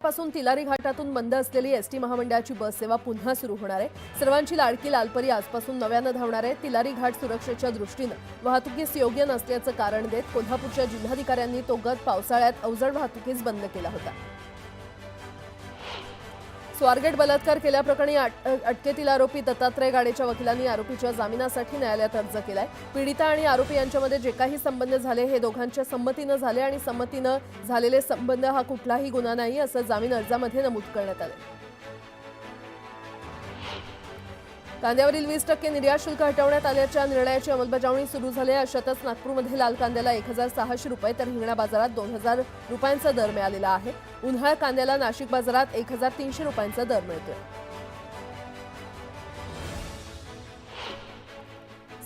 पासून तिलारी घाटातून बंद असलेली एसटी महामंडळाची बस सेवा पुन्हा सुरू होणार आहे। सर्वांची लाडकी लालपरी आजपासून नव्यानं धावणार आहे। तिलारी घाट सुरक्षेच्या दृष्टीने वाहतुकीस योग्य नसल्याचं कारण देत कोल्हापूरच्या जिल्हाधिकाऱ्यांनी तो गत पावसाळ्यात अवजड वाहतुकीस बंद केला होता। स्वारगेट बलात्कार केल्याप्रकरणी अटकेतील आरोपी दत्तात्रय गाडेच्या वकिलांनी आरोपीच्या जामिनासाठी न्यायालयात अर्ज केलाय। पीडिता आणि आरोपी यांच्यामध्ये जे काही संबंध झाले हे दोघांच्या संमतीने झाले आणि संमतीने झालेले संबंध हा कुठलाही गुन्हा नाही असं जामीन अर्जामध्ये नमूद करण्यात आले। कांद्यावरील 20% निर्यात शुल्क हटवण्यात आल्याच्या निर्णयाची अंमलबजावणी सुरू झाली आहे। अशातच नागपूरमध्ये लाल कांद्याला 1600 रुपये तर हिंगणा बाजारात 2000 रुपयांचा दर मिळालेला आहे। उन्हाळ कांद्याला नाशिक बाजारात 1300 रुपयांचा दर मिळतोय।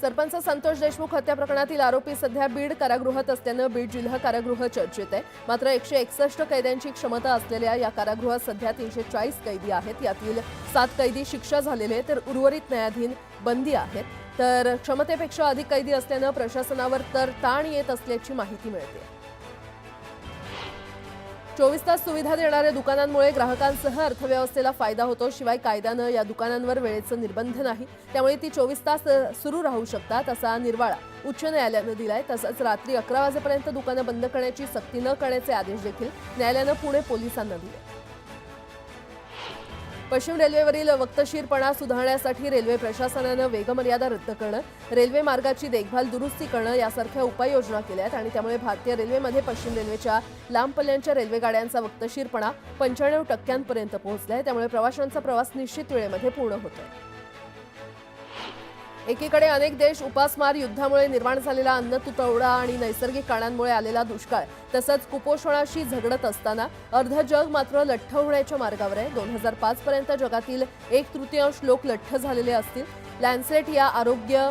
सरपंच संतोष देशमुख हत्या प्रकरणातील आरोपी सध्या बीड कारागृहात असल्याने बीड जिल्हा कारागृह चर्चेत आहे। मात्र 161 कैद्यांची क्षमता असलेल्या या कारागृहात सध्या 340 कैदी आहेत। यातील 7 कैदी शिक्षा झालेले तर उर्वरित न्यायाधीन बंदी आहेत। तर क्षमतेपेक्षा अधिक कैदी असल्याने प्रशासनावर तर ताण येत असल्याची माहिती मिळते। 24 तास सुविधा देणाऱ्या दुकानांमुळे ग्राहकांसह अर्थव्यवस्थेला फायदा होतो। शिवाय कायद्याने या दुकानांवर वेळेचे निर्बंध नाही, त्यामुळे ती 24 तास सुरू राहू शकतात असा निर्वाळा उच्च न्यायालयाने दिलाय। तसंच रात्री 11 वाजेपर्यंत दुकानं बंद करण्याची सक्ती न करण्याचे आदेश देखील न्यायालयाने पुणे पोलिसांना दिले। पश्चिम रेल्वेवरील वक्तशीरपणा सुधारण्यासाठी रेल्वे प्रशासनाने वेगमर्यादा रद्द करणं, रेल्वे मार्गाची देखभाल दुरुस्ती करणं यासारख्या उपाययोजना केल्या आहेत आणि त्यामुळे भारतीय रेल्वेमध्ये पश्चिम रेल्वेच्या लांब पल्ल्याच्या रेल्वेगाड्यांचा वक्तशीरपणा 95% पोहोचलाय। त्यामुळे प्रवाशांचा प्रवास निश्चित वेळेमध्ये पूर्ण होतोय। एकीकडे अनेक देश उपासमार, युद्धामुळे निर्माण झालेला अन्नतुटवडा आणि नैसर्गिक कारणांमुळे आलेला दुष्काळ तसंच कुपोषणाशी झगडत असताना अर्ध जग मात्र लठ्ठ होण्याच्या मार्गावर आहे। 2005 पर्यंत जगातील 1/3 लोक लठ्ठ झालेले असतील। लॅन्सेट या आरोग्य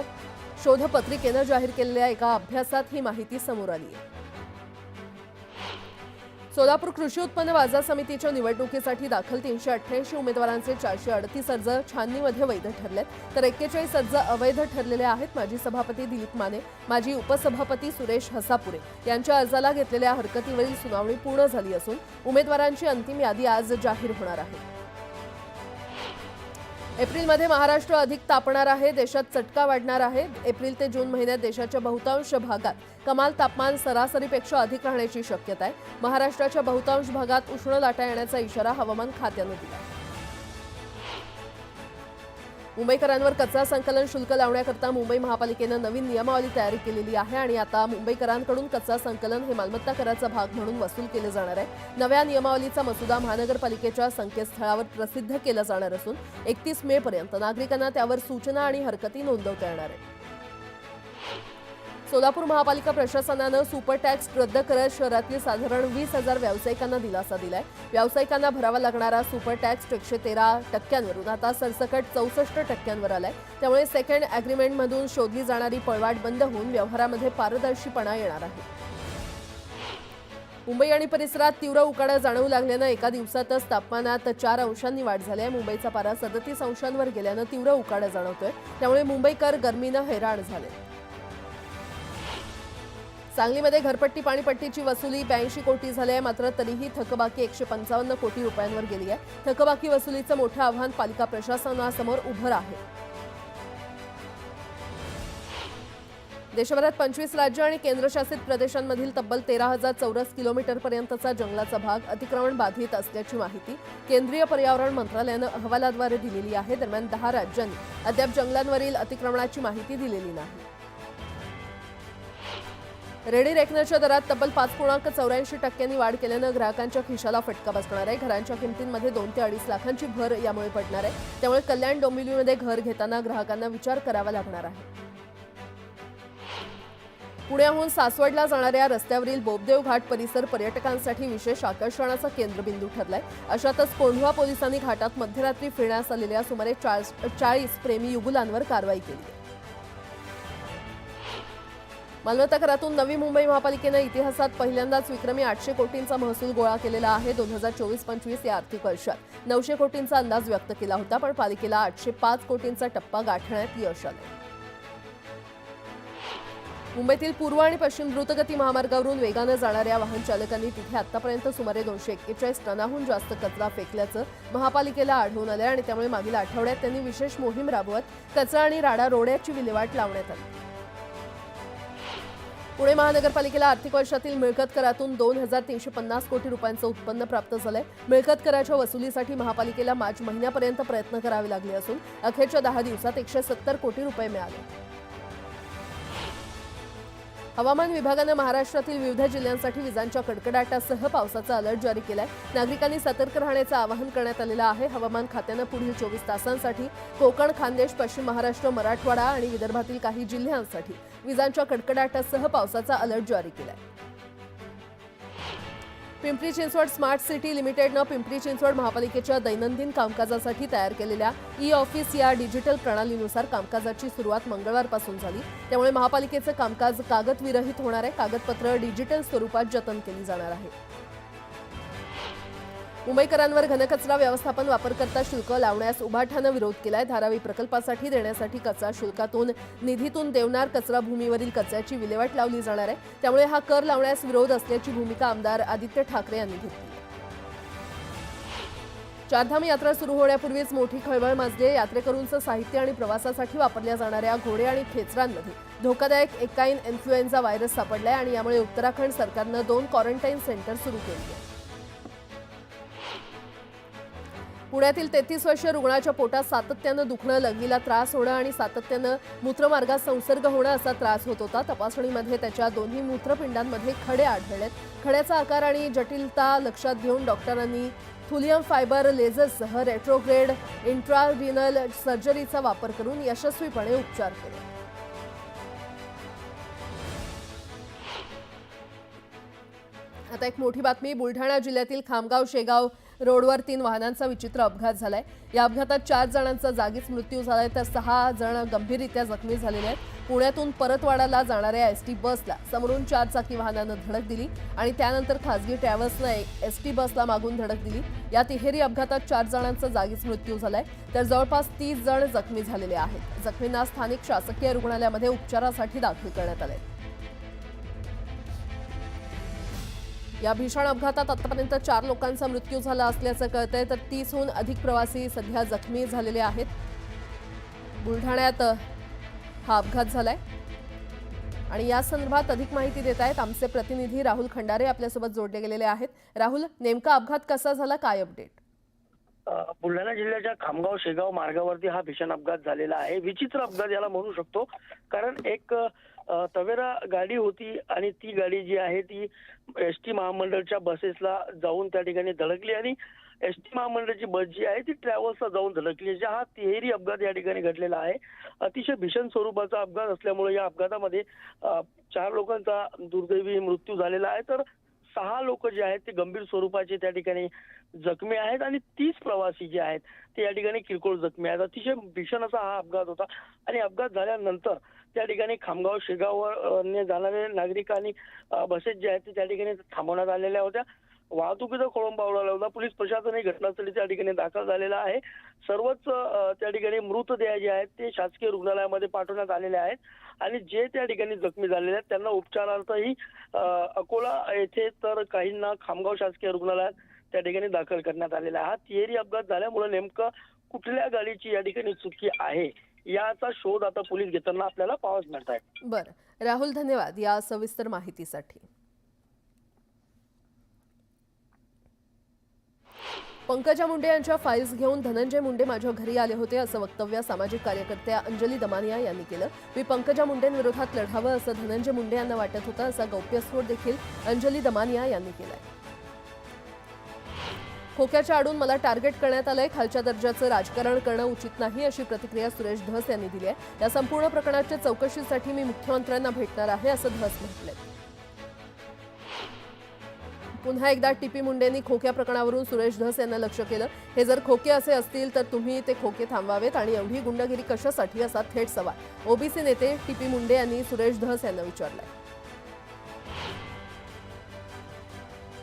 शोध पत्रिकेने जाहीर केलेल्या एका अभ्यासात ही माहिती समोर आली आहे। सोलापूर कृषी उत्पन्न बाजार समितीच्या निवडणुकीसाठी दाखल 388 उमेदवारांचे 438 अर्ज छाननीमध्ये वैध ठरलेत तर 41 अर्ज अवैध ठरलेले आहेत। माजी सभापती दिलीप माने, माजी उपसभापती सुरेश हसापुरे यांच्या अर्जाला घेतलेल्या हरकतीवरील सुनावणी पूर्ण झाली असून उमेदवारांची अंतिम यादी आज जाहीर होणार आहे। एप्रिलमध्ये महाराष्ट्र अधिक तापणार आहे, देशात चटका वाढणार आहे। एप्रिल ते जून महिन्यात देशाच्या बहुतांश भागात कमाल तापमान सरासरीपेक्षा अधिक राहण्याची शक्यता आहे। महाराष्ट्राच्या बहुतांश भागात उष्ण लाटा येण्याचा इशारा हवामान खात्याने दिला आहे। मुंबईकरांवर कचरा संकलन शुल्क लावण्याकरता मुंबई महापालिकेने नवीन नियमावली तयार केलेली आहे आणि आता मुंबईकरांकडून कचरा संकलन हे मालमत्ता कराचा भाग म्हणून वसूल केले जाणार आहे। नव्या नियमावलीचा मसुदा महानगरपालिकेच्या संकेतस्थळावर प्रसिद्ध केला जाणार असून 31 मे पर्यंत नागरिकांना त्यावर सूचना आणि हरकती नोंदवता येणार आहे। सोलापूर महापालिका प्रशासनाने सुपर टॅक्स रद्द करत शहरातील साधारण 20,000 व्यावसायिकांना दिलासा दिलाय। व्यावसायिकांना भरावा लागणारा सुपर टॅक्स 113% आता सरसकट 64% आलाय। त्यामुळे सेकंड अग्रीमेंटमधून शोधली जाणारी पळवाट बंद होऊन व्यवहारामध्ये पारदर्शीपणा येणार आहे। मुंबई आणि परिसरात तीव्र उकाडा जाणवू लागल्याने एका दिवसातच तापमानात 4 अंशांनी वाढ झाली आहे। मुंबईचा पारा 37 अंशांवर गेल्याने तीव्र उकाडा जाणवतोय, त्यामुळे मुंबईकर गरमीने हैराण झाले। सांगलीमध्ये घरपट्टी पाणीपट्टीची वसुली 82 कोटी झाली आहे, मात्र तरीही थकबाकी 155 कोटी रुपयांवर गेली आहे। थकबाकी वसुलीचं मोठं आव्हान पालिका प्रशासनासमोर उभं आहे। देशभरात 25 राज्य आणि केंद्रशासित प्रदेशांमधील तब्बल 13,000 चौरस किलोमीटरपर्यंतचा जंगलाचा भाग अतिक्रमण बाधित असल्याची माहिती केंद्रीय पर्यावरण मंत्रालयाने अहवालाद्वारे दिलेली आहे। दरम्यान 10 राज्यांनी अद्याप जंगलांवरील अतिक्रमणाची माहिती दिलेली नाही। रेडी रेकनरच्या दरात तब्बल 5.84% वाढ केल्याने ग्राहकांच्या खिशाला फटका बसणार आहे। घरांच्या किमतींमध्ये 2 ते 2.5 लाखांची भर यामुळे पडणार आहे। त्यामुळे कल्याण डोंबिवलीमध्ये घर घेताना ग्राहकांना विचार करावा लागणार आहे। पुण्याहून सासवडला जाणाऱ्या रस्त्यावरील बोबदेव घाट परिसर पर्यटकांसाठी विशेष आकर्षणाचा केंद्रबिंदू ठरलाय। अशातच कोंढवा पोलिसांनी घाटात मध्यरात्री फिरण्यास आलेल्या सुमारे 40 प्रेमी युगुलांवर कारवाई केली आहे। मालमत्ता करातून नवी मुंबई महापालिकेने इतिहासात पहिल्यांदाच विक्रमी 800 कोटींचा महसूल गोळा केलेला आहे। 2024-25 या आर्थिक वर्षात 900 कोटींचा अंदाज व्यक्त केला होता, पण पालिकेला 805 कोटींचा टप्पा गाठण्यात यश आले। मुंबईतील पूर्व आणि पश्चिम द्रुतगती महामार्गावरून वेगानं जाणाऱ्या वाहन चालकांनी तिथे आतापर्यंत सुमारे 241 टनाहून जास्त कचरा फेकल्याचं महापालिकेला आढळून आलं आणि त्यामुळे मागील आठवड्यात त्यांनी विशेष मोहीम राबवत कचरा आणि राडा रोड्याची विल्हेवाट लावण्यात आली। पुणे महानगरपालिकेला आर्थिक वर्षातील मिळकत करातून 2,350 कोटी रुपयांचं उत्पन्न प्राप्त झालंय। मिळकत कराच्या वसुलीसाठी महापालिकेला मार्च महिन्यापर्यंत प्रयत्न करावे लागले असून अखेरच्या 10 दिवसात 170 कोटी रुपये मिळाले। हवामान विभागानं महाराष्ट्रातील विविध जिल्ह्यांसाठी विजांच्या कडकडाटासह पावसाचा अलर्ट जारी केलाय। नागरिकांनी सतर्क राहण्याचं आवाहन करण्यात आलेलं आहे। हवामान खात्यानं पुढील 24 तासांसाठी कोकण, खानदेश, पश्चिम महाराष्ट्र, मराठवाडा आणि विदर्भातील काही जिल्ह्यांसाठी विजांच्या कडकडाटासह पावसाचा अलर्ट जारी केलाय। पिंपरी चिंचवड स्मार्ट सिटी लिमिटेडनं पिंपरी चिंचवड महापालिकेच्या दैनंदिन कामकाजासाठी तयार केलेल्या ई-ऑफिस या डिजिटल प्रणालीनुसार कामकाजाची सुरुवात मंगळवारपासून झाली। त्यामुळे महापालिकेचं कामकाज कागदविरहित होणार आहे। कागदपत्र डिजिटल स्वरूपात जतन केली जाणार आहे। मुंबईकरांवर घनकचरा व्यवस्थापन वापरकर्ता शुल्क लावण्यास उभाठानं विरोध केलाय। धारावी प्रकल्पासाठी देण्यासाठी कचरा शुल्कातून निधीतून देवनार कचरा भूमीवरील कचऱ्याची विल्हेवाट लावली जाणार आहे। त्यामुळे हा कर लावण्यास विरोध असल्याची भूमिका आमदार आदित्य ठाकरे यांनी घेतली। चारधाम यात्रा सुरू होण्यापूर्वीच मोठी खळबळ माजली आहे। यात्रेकरूंचं साहित्य आणि प्रवासासाठी वापरल्या जाणाऱ्या घोडे आणि खेचरांमध्ये धोकादायक एकाइन इन्फ्लुएन्झा व्हायरस सापडलाय आणि यामुळे उत्तराखंड सरकारनं 2 क्वारंटाईन सेंटर सुरू केली आहेत। पुण्यातील 33 वर्षीय रुग्णाच्या पोटात सातत्यानं दुखणं, लघवीला त्रास होणं आणि सातत्यानं मूत्रमार्गात संसर्ग होणं असा त्रास होत होता। तपासणीमध्ये त्याच्या दोन्ही मूत्रपिंडांमध्ये खडे आढळलेत। खड्याचा आकार आणि जटिलता लक्षात घेऊन डॉक्टरांनी थुलियम फायबर लेझरसह रेट्रोग्रेड इंट्रारिनल सर्जरीचा वापर करून यशस्वीपणे उपचार केले। आता एक मोठी बातमी। बुलढाणा जिल्ह्यातील खामगाव शेगाव रोडवर 3 वाहनांचा विचित्र अपघात झालाय। या अपघातात 4 जणांचा जागीच मृत्यू झालाय तर 6 जण गंभीररित्या जखमी झालेले आहेत। पुण्यातून परतवाडाला जाणाऱ्या एसटी बसला समोरून 4 चाकी वाहनानं धडक दिली आणि त्यानंतर खासगी ट्रॅव्हल्सनं एसटी बसला मागून धडक दिली। या तिहेरी अपघातात 4 जणांचा जागीच मृत्यू झालाय तर जवळपास 30 जण जखमी झालेले आहेत। जखमींना स्थानिक शासकीय रुग्णालयामध्ये उपचारासाठी दाखल करण्यात आले। या भीषण अपघातात आतापर्यंत 4 लोकांचा मृत्यू झाला असल्याचं कळतंय तर 30हून अधिक प्रवासी सध्या जखमी झालेले आहेत। बुलढाण्यात हा अपघात झालाय आणि या संदर्भात अधिक माहिती देत आहेत आमचे प्रतिनिधी राहुल खंडारे आपल्यासोबत जोडले गेलेले आहेत। राहुल, नेमका अपघात कसा झाला, काय अपडेट? बुलढाणा जिल्ह्याच्या खामगाव शेगाव मार्गावरती हा भीषण अपघात झालेला आहे। विचित्र अपघात याला म्हणू शकतो, कारण एक तवेरा गाडी होती आणि ती गाडी जी आहे ती एसटी महामंडळच्या बसेसला जाऊन त्या ठिकाणी धडकली आणि एसटी महामंडळाची बस जी आहे ती ट्रॅव्हल्सला जाऊन धडकली। हा तिहेरी अपघात या ठिकाणी घडलेला आहे। अतिशय भीषण स्वरूपाचा अपघात असल्यामुळे या अपघातामध्ये 4 लोकांचा दुर्दैवी मृत्यू झालेला आहे तर 6 लोक जे आहेत ते गंभीर स्वरूपाचे त्या ठिकाणी जखमी आहेत आणि 30 प्रवासी जे आहेत ते या ठिकाणी किरकोळ जखमी आहेत। अतिशय भीषण असा हा अपघात होता आणि अपघात झाल्यानंतर त्या ठिकाणी खामगाव शेगावने जाणारे नागरिक आणि बसेस जे आहेत ते त्या ठिकाणी थांबवण्यात आलेल्या होत्या। वाहतुकीचा खोळंबा उडाला होता। पोलीस प्रशासनही घटनास्थळी त्या ठिकाणी दाखल झालेला आहे। सर्वच त्या ठिकाणी मृतदेह जे आहेत ते शासकीय रुग्णालयामध्ये पाठवण्यात आलेले आहेत आणि जे त्या ठिकाणी जखमी झालेले आहेत त्यांना उपचारार्थही अकोला येथे तर काहींना खामगाव शासकीय रुग्णालयात त्या ठिकाणी दाखल करण्यात आलेला आहे। हा तिहेरी अपघात झाल्यामुळे नेमकं कुठल्या गाडीची या ठिकाणी चुकी आहे याचा शोध आता पोलीस घेताना आपल्याला पाहावयास मिळत आहे। बरं राहुल, धन्यवाद या सविस्तर माहितीसाठी। पंकजा मुंडे यांच्या फाईल्स घेऊन धनंजय मुंडे माझ्या घरी आले होते असं वक्तव्य सामाजिक कार्यकर्त्या अंजली दमानिया यांनी केलं। मी पंकजा मुंडेंविरोधात लढावं असं धनंजय मुंडे यांना वाटत होतं असा गौप्यस्फोट देखील अंजली दमानिया यांनी केलाय। खोक्याच्या आडून मला टार्गेट करण्यात आलंय, खालच्या दर्जाचं राजकारण करणं उचित नाही अशी प्रतिक्रिया सुरेश धस यांनी दिली आहे। या संपूर्ण प्रकरणाच्या चौकशीसाठी मी मुख्यमंत्र्यांना भेटणार आहे असं धस म्हटलंय। पुन्हा एकदा टीपी मुंडेंनी खोक्या प्रकरणावरून सुरेश धस यांना लक्ष केलं। हे जर खोके असे असतील तर तुम्ही ते खोके थांबवावेत आणि एवढी गुंडगिरी कशासाठी असा थेट सवाल ओबीसी नेते टीपी मुंडे यांनी सुरेश धस यांना विचारलाय।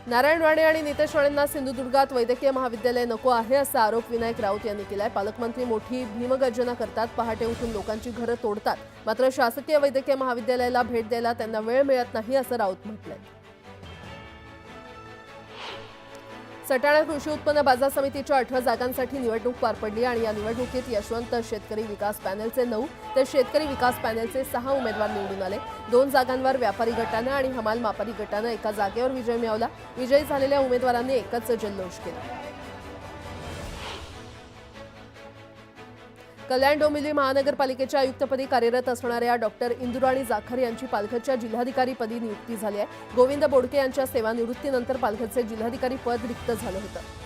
नारायण राणे आणि नितेश राणेंना सिंधुदुर्गात वैद्यकीय महाविद्यालय नको आहे असा आरोप विनायक राऊत यांनी केलाय। पालकमंत्री मोठी भीमगर्जना करतात, पहाटे उठून लोकांची घरं तोडतात, मात्र शासकीय वैद्यकीय महाविद्यालयाला भेट द्यायला त्यांना वेळ मिळत नाही असं राऊत म्हटलंय। सटाणा कृषी उत्पन्न बाजार समितीच्या 18 जागांसाठी निवडणूक पार पडली आणि या निवडणुकीत यशवंत शेतकरी विकास पॅनेलचे 9 तर शेतकरी विकास पॅनेलचे 6 उमेदवार निवडून आले। 2 जागांवर व्यापारी गटानं आणि हमाल मापारी गटानं एका जागेवर विजय मिळवला। विजयी झालेल्या उमेदवारांनी एकच जल्लोष केला। कल्याण डोंबिवली महानगरपालिकेच्या आयुक्तपदी कार्यरत असणाऱ्या डॉक्टर इंदुराणी जाखर यांची पालघरच्या जिल्हाधिकारीपदी नियुक्ती झाली आहे। गोविंद बोडके यांच्या सेवानिवृत्तीनंतर पालघरचे जिल्हाधिकारी पद रिक्त झालं होतं।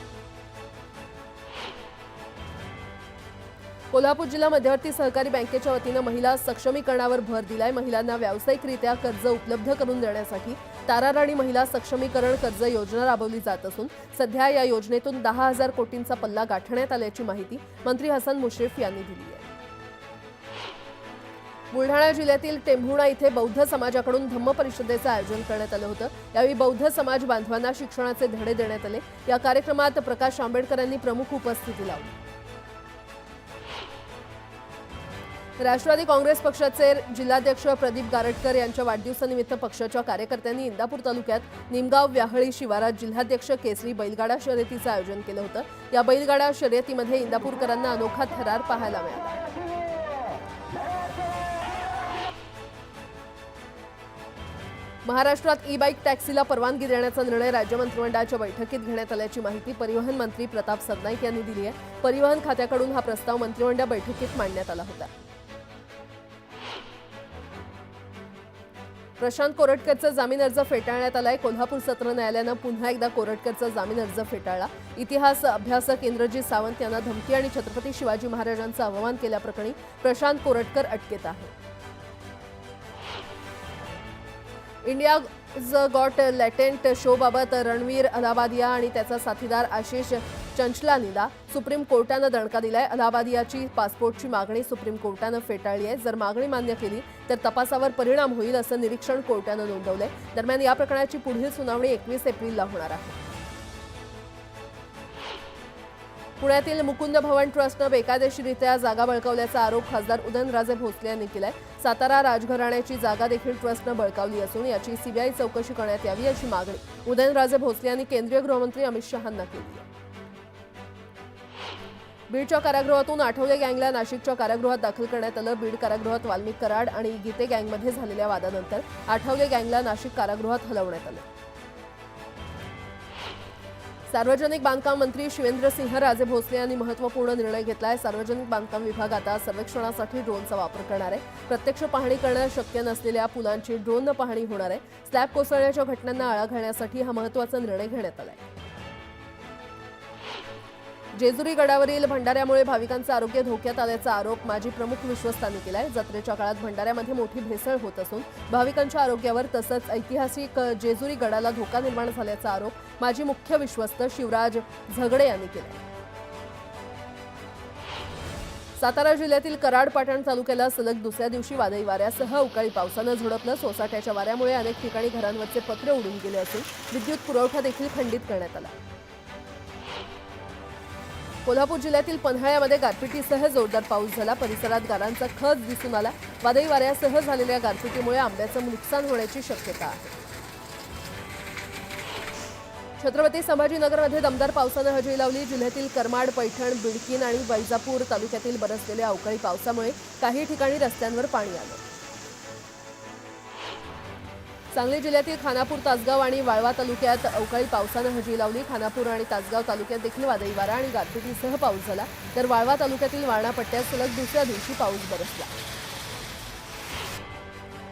कोल्हापूर जिल्हा मध्यवर्ती सहकारी बँकेच्या वतीनं महिला सक्षमीकरणावर भर दिलाय। महिलांना व्यावसायिकरित्या कर्ज उपलब्ध करून देण्यासाठी ताराराणी महिला सक्षमीकरण कर्ज योजना राबवली जात असून सध्या या योजनेतून 10,000 कोटींचा पल्ला गाठण्यात आल्याची माहिती मंत्री हसन मुश्रीफ यांनी दिली आहे। बुलढाणा जिल्ह्यातील टेंभुर्णा इथे बौद्ध समाजाकडून धम्म परिषदेचं आयोजन करण्यात आलं होतं। यावेळी बौद्ध समाज बांधवांना शिक्षणाचे धडे देण्यात आले। या कार्यक्रमात प्रकाश आंबेडकर यांनी प्रमुख उपस्थिती लावली। राष्ट्रवादी काँग्रेस पक्षाचे जिल्हाध्यक्ष प्रदीप गारटकर यांच्या वाढदिवसानिमित्त पक्षाच्या कार्यकर्त्यांनी इंदापूर तालुक्यात निमगाव व्याहळी शिवारात जिल्हाध्यक्ष केसरी बैलगाडा शर्यतीचं आयोजन केलं होतं। या बैलगाडा शर्यतीमध्ये इंदापूरकरांना अनोखा थरार पाहायला मिळाला। महाराष्ट्रात ई-बाईक टॅक्सीला परवानगी देण्याचा निर्णय राज्य मंत्रिमंडळाच्या बैठकीत घेण्यात आल्याची माहिती परिवहन मंत्री प्रताप सरनाईक यांनी दिली आहे। परिवहन खात्याकडून हा प्रस्ताव मंत्रिमंडळ बैठकीत मांडण्यात आला होता। प्रशांत कोरटकरचा जामीन अर्ज फेटाळण्यात आलाय। कोल्हापूर सत्र न्यायालयानं पुन्हा एकदा कोरटकरचा जामीन अर्ज फेटाळला। इतिहास अभ्यासक इंद्रजीत सावंत यांना धमकी आणि छत्रपती शिवाजी महाराजांचा अपमान केल्याप्रकरणी प्रशांत कोरटकर अटकेत आहे। इंडियाज गॉट लॅटेंट शोबाबत रणवीर अलाहाबादिया आणि त्याचा साथीदार आशिष चंचलानीला सुप्रीम कोर्टानं दणका दिलाय। अलाहाबादियाची पासपोर्टची मागणी सुप्रीम कोर्टानं फेटाळली आहे। जर मागणी मान्य केली तर तपासावर परिणाम होईल असं निरीक्षण कोर्टानं नोंदवलंय। दरम्यान या प्रकरणाची पुढील सुनावणी 21 एप्रिलला होणार आहे। पुण्यातील मुकुंद भवन ट्रस्टनं बेकायदेशीरित्या जागा बळकावल्याचा आरोप खासदार उदयनराजे भोसले यांनी केलाय। सातारा राजघराण्याची जागा देखील ट्रस्टनं बळकावली असून याची सीबीआय चौकशी करण्यात यावी अशी मागणी उदयनराजे भोसले यांनी केंद्रीय गृहमंत्री अमित शहांना केली आहे। बीडच्या कारागृहातून आठवले गँगला नाशिकच्या कारागृहात दाखल करण्यात आलं। बीड कारागृहात वाल्मिक कराड आणि गीते गँगमध्ये झालेल्या वादानंतर आठवले गँगला नाशिक कारागृहात हलवण्यात आलं। सार्वजनिक बांधकाम मंत्री शिवेंद्रसिंहराजे भोसले यांनी महत्त्वपूर्ण निर्णय घेतलाय। सार्वजनिक बांधकाम विभाग आता सर्वेक्षणासाठी ड्रोनचा वापर करणार आहे। प्रत्यक्ष पाहणी करणं शक्य नसलेल्या पुलांची ड्रोननं पाहणी होणार आहे। स्लॅब कोसळण्याच्या घटनांना आळा घालण्यासाठी हा महत्त्वाचा निर्णय घेण्यात आलाय। जेजुरी गडावरील भंडाऱ्यामुळे भाविकांचं आरोग्य धोक्यात आल्याचा आरोप माजी प्रमुख विश्वस्तांनी केलाय। जत्रेच्या काळात भंडाऱ्यामध्ये मोठी भेसळ होत असून भाविकांच्या आरोग्यावर तसंच ऐतिहासिक जेजुरी गडाला धोका निर्माण झाल्याचा आरोप माजी मुख्य विश्वस्त शिवराज झगडे यांनी केला। सातारा जिल्ह्यातील कराड पाटण तालुक्याला सलग दुसऱ्या दिवशी वादळी वाऱ्यासह अवकाळी पावसानं झोडपलं। सोसाट्याच्या वाऱ्यामुळे अनेक ठिकाणी घरांवरचे पत्रे उडून गेले असून विद्युत पुरवठा देखील खंडित करण्यात आला। कोल्हापूर जिल्ह्यातील पन्हाळ्यामध्ये गारपिटीसह जोरदार पाऊस झाला। परिसरात गारांचा खच दिसून आला। वादळी वाऱ्यासह झालेल्या गारपिटीमुळे आंब्याचं नुकसान होण्याची शक्यता आहे। छत्रपती संभाजीनगरमध्ये दमदार पावसानं हजेरी लावली। जिल्ह्यातील करमाड, पैठण, बिडकीन आणि वैजापूर तालुक्यातील बरसलेल्या अवकाळी पावसामुळे काही ठिकाणी रस्त्यांवर पाणी आलं। सांगली जिल्ह्यातील खानापूर, तासगाव आणि वाळवा तालुक्यात अवकाळी पावसानं हजेरी लावली। खानापूर आणि तासगाव तालुक्यात देखील वादळी वारा आणि गारपिटीसह पाऊस झाला, तर वाळवा तालुक्यातील वारणा पट्ट्यात सलग दुसऱ्या दिवशी पाऊस बरसला।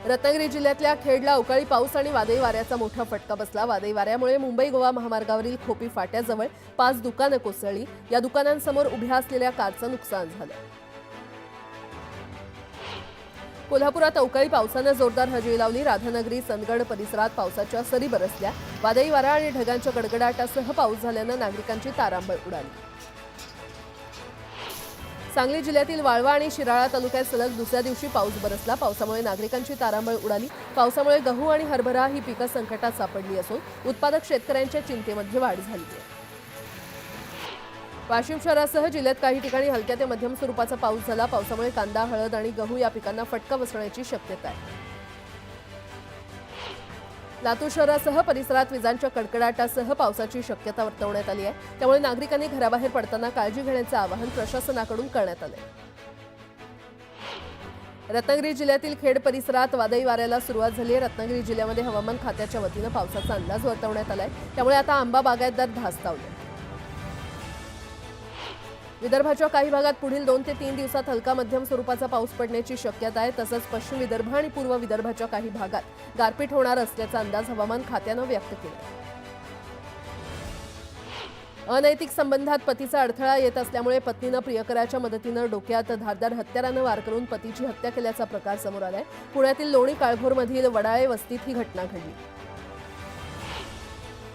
रत्नागिरी जिल्ह्यातल्या खेडला अवकाळी पाऊस आणि वादळी वाऱ्याचा मोठा फटका बसला। वादळी वाऱ्यामुळे मुंबई गोवा महामार्गावरील खोपी फाट्याजवळ 5 दुकानं कोसळली। या दुकानांसमोर उभ्या असलेल्या कारचं नुकसान झालं। कोल्हापुरात अवकाळी पावसानं जोरदार हजेरी लावली। राधानगरी, चंदगड परिसरात पावसाच्या सरी बरसल्या। वादळी वारा आणि ढगांच्या गडगडाटासह पाऊस झाल्यानं नागरिकांची तारांबळ उडाली। सांगली जिल्ह्यातील वाळवा आणि शिराळा तालुक्यात सलग दुसऱ्या दिवशी पाऊस बरसला। पावसामुळे नागरिकांची तारांबळ उडाली। पावसामुळे गहू आणि हरभरा ही पिकं संकटात सापडली असून उत्पादक शेतकऱ्यांच्या चिंतेमध्ये वाढ झाली आहे। वाशिम शहरासह जिल्ह्यात काही ठिकाणी हलक्या ते मध्यम स्वरूपाचा पाऊस झाला। पावसामुळे कांदा, हळद आणि गहू या पिकांना फटका बसण्याची शक्यता आहे। लातूर शहरासह परिसरात विजांच्या कडकडाटासह पावसाची शक्यता वर्तवण्यात आली आहे। त्यामुळे नागरिकांनी घराबाहेर पडताना काळजी घेण्याचे आवाहन प्रशासनाकडून करण्यात आले। रत्नागिरी जिल्ह्यातील खेड परिसरात वादळी वाऱ्याला सुरुवात झाली आहे। रत्नागिरी जिल्ह्यामध्ये हवामान खात्याच्या वतीनं पावसाचा अंदाज वर्तवण्यात आलाय। त्यामुळे आता आंबा बागायतदार धास्तावले। विदर्भाच्या काही भागात पुढील 2 ते 3 दिवसात हलका मध्यम स्वरूपाचा पाऊस पडण्याची शक्यता आहे। तसंच पश्चिम विदर्भ आणि पूर्व विदर्भाच्या काही भागात गारपीट होणार असल्याचा अंदाज हवामान खात्यानं व्यक्त केला। अनैतिक संबंधात पतीचा अडथळा येत असल्यामुळे पत्नीनं प्रियकराच्या मदतीनं डोक्यात धारदार हत्यारानं वार करून पतीची हत्या केल्याचा प्रकार समोर आलाय। पुण्यातील लोणी काळभोरमधील वडाळे वस्तीत ही घटना घडली।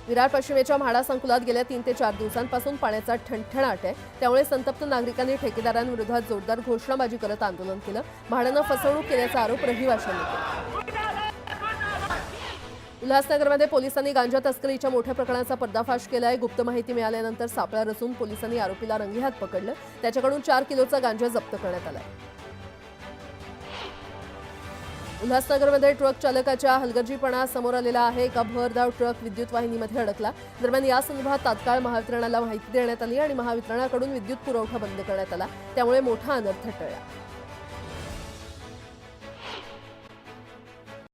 विरार पश्चिमेच्या म्हाडा संकुलात गेल्या 3 ते 4 दिवसांपासून पाण्याचा ठणठणाट आहे। त्यामुळे संतप्त नागरिकांनी ठेकेदारांविरोधात जोरदार घोषणाबाजी करत आंदोलन केलं। म्हाडानं फसवणूक केल्याचा आरोप रहिवाशांनी केला। उल्हासनगरमध्ये पोलिसांनी गांजा तस्करीच्या मोठ्या प्रकरणाचा पर्दाफाश केलाय। गुप्त माहिती मिळाल्यानंतर सापळा रचून पोलिसांनी आरोपीला रंगेहात पकडलं। त्याच्याकडून 4 किलोचा गांजा जप्त करण्यात आलाय। उल्हासनगरमध्ये ट्रक चालकाच्या हलगर्जीपणा समोर आलेला आहे। एका भरधाव ट्रक विद्युत वाहिनीमध्ये अडकला। दरम्यान या संदर्भात तात्काळ महावितरणाला माहिती देण्यात आली आणि महावितरणाकडून विद्युत पुरवठा बंद करण्यात आला। त्यामुळे मोठा अनर्थ टळला।